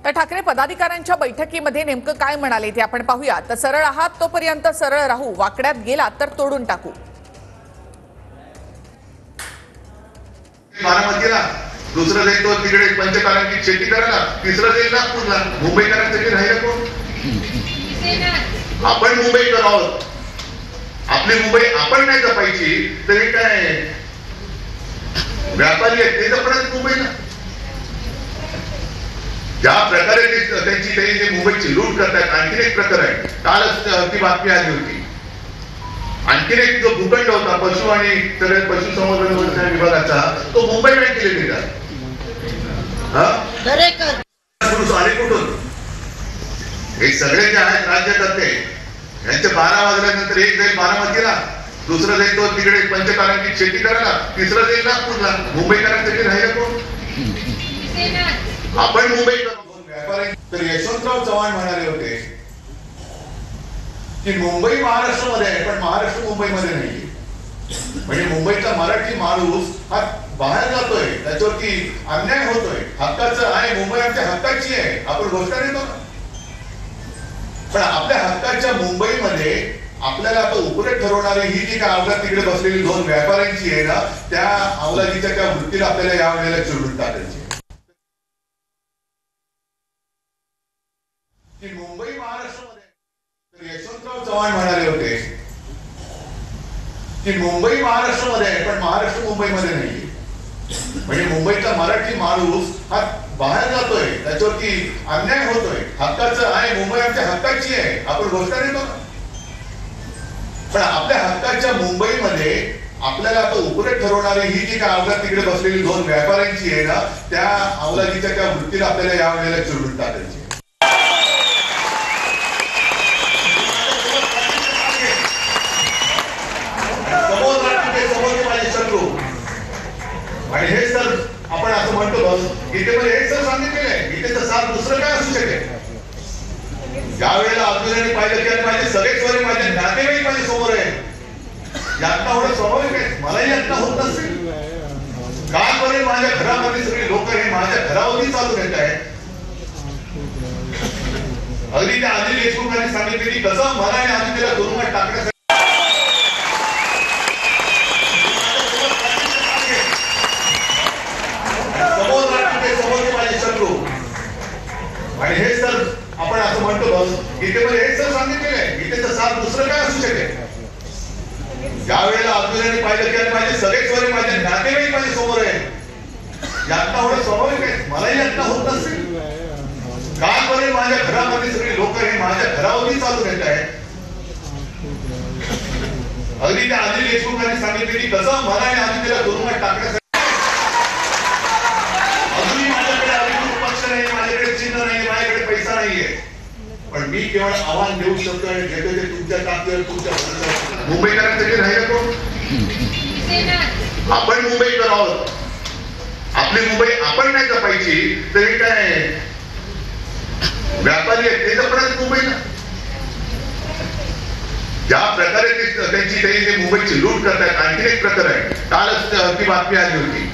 तर ठाकरे पदाधिकाऱ्यांच्या बैठकीमध्ये नेमकं काय म्हणाले ते आपण पाहूया। तर सरळ आहात तोपर्यंत सरळ राहू, वाकड्यात गेलात तर तोडून टाकू। बारामतीला दुसरं जाईल तो तिकडे पंचतारांकित शेती करायला, तिसरं जाईल नागपूरला। मुंबईकरांसाठी राहिलं कोण? आपण मुंबईकर आहोत, आपली मुंबई आपण नाही जपायची तर हे काय व्यापारी आहेत ते जपणार मुंबईला? ज्या प्रकारे त्यांची मुंबईची लूट करतात। आणखीन एक प्रकार आहे, कालच ती बातमी आली होती। आणखीन एक जो भूखंड होता पशु आणि पशुसंवर्धन विभागाचा, तो मुंबई बँकेला दिला। आले कुठून? हे सगळे जे आहेत राज्यकर्ते, यांचे 12 वाजल्यानंतर एक जाईल बारामतीला, दुसरं जाईल तो तिकडे पंचतारांकित शेती करायला, तिसरं जाईल नागपूरला। मुंबईकरांसाठी राहिलं कोण? आपण मुंबईकर व्यापारी। तर यशवंतराव चव्हाण म्हणाले होते की मुंबई महाराष्ट्रामध्ये आहे पण महाराष्ट्र मुंबईमध्ये नाहीये। म्हणजे मुंबईचा मराठी माणूस हा बाहेर जातोय, त्याच्यावरती अन्याय होतोय। हक्काचं आहे, मुंबई आमच्या हक्काची आहे, आपण घोषणा देतो ना। पण आपल्या हक्काच्या मुंबईमध्ये आपल्याला आता उपरे ठरवणारी ही जी काय अवलाद तिकडे बसलेली 2 व्यापाऱ्यांची आहे ना, त्या अवलादीच्या त्या वृत्तीला आपल्याला या वेळेला चिरडून टाकायची। मुंबई महाराष्ट्रामध्ये यशवंतराव चव्हाण म्हणाले होते की मुंबई महाराष्ट्रामध्ये आहे पण महाराष्ट्र मुंबईमध्ये नाहीये। म्हणजे मुंबईचा मराठी माणूस हा बाहेर जातोय, त्याच्यावरती अन्याय होतोय। हक्काचं आहे, मुंबई आमच्या हक्काची आहे, आपण घोषणा देतो ना। पण आपल्या हक्काच्या मुंबईमध्ये आपल्याला आता उपरे ठरवणारी ही जी काय अवलाद तिकडे बसलेली 2 व्यापाऱ्यांची आहे ना, त्या अवलादीच्या त्या वृत्तीला आपल्याला या वेळेला चिरडून टाकायची। आणि हे सर आपण असं म्हणतो गीतेमध्ये हे सर सांगितलेलं आहे, गीतेचं सार दुसरं काय असू शकेल? ज्या वेळेला अर्जुनाने पाहिलं की माझे सगळे स्वरे माझे नातेवाईक माझ्या समोर आहे, यातना एवढं स्वाभाविक आहे, मलाही यातना होत नसेल। कालपर्यंत माझ्या घरामध्ये सगळी लोक हे माझ्या घरावरती चालून येत आहे। अगदी त्या अनिल देशमुखांनी सांगितले की कसं मला आणि आदित्यला तुरुंगात टाकण्यासाठी आणि हे सर आपण असं म्हणतो गीतेमध्ये हे सर सांगितलेलं आहे, गीतेचं सार दुसरं काय असू शकेल? ज्या वेळेला अर्जुनाने पाहिलं की माझे सगळे स्वरे माझे नातेवाईक माझ्या समोर आहे, यातना एवढं स्वाभाविक आहे, मलाही यातना होत नसेल। कालपर्यंत माझ्या घरामध्ये सगळी लोक हे माझ्या घरावरती चालून येत आहे। अगदी त्या अनिल देशमुखांनी सांगितले की कसं मला आणि आदित्यला तुरुंगात टाकण्यासाठी पण मी केवळ आव्हान देऊ शकतो आणि घेतो ते तुमच्या ताकदीवर, तुमच्या मुंबईकरांसाठी राहिलं कोण? आपण मुंबईकर आहोत, आपली मुंबई आपण नाही जपायची तर हे काय व्यापारी आहेत ते जपणार मुंबईला? ज्या प्रकारे त्यांची मुंबईची लूट करतात। आणखीन एक प्रकार आहे, कालच ती बातमी आली होती।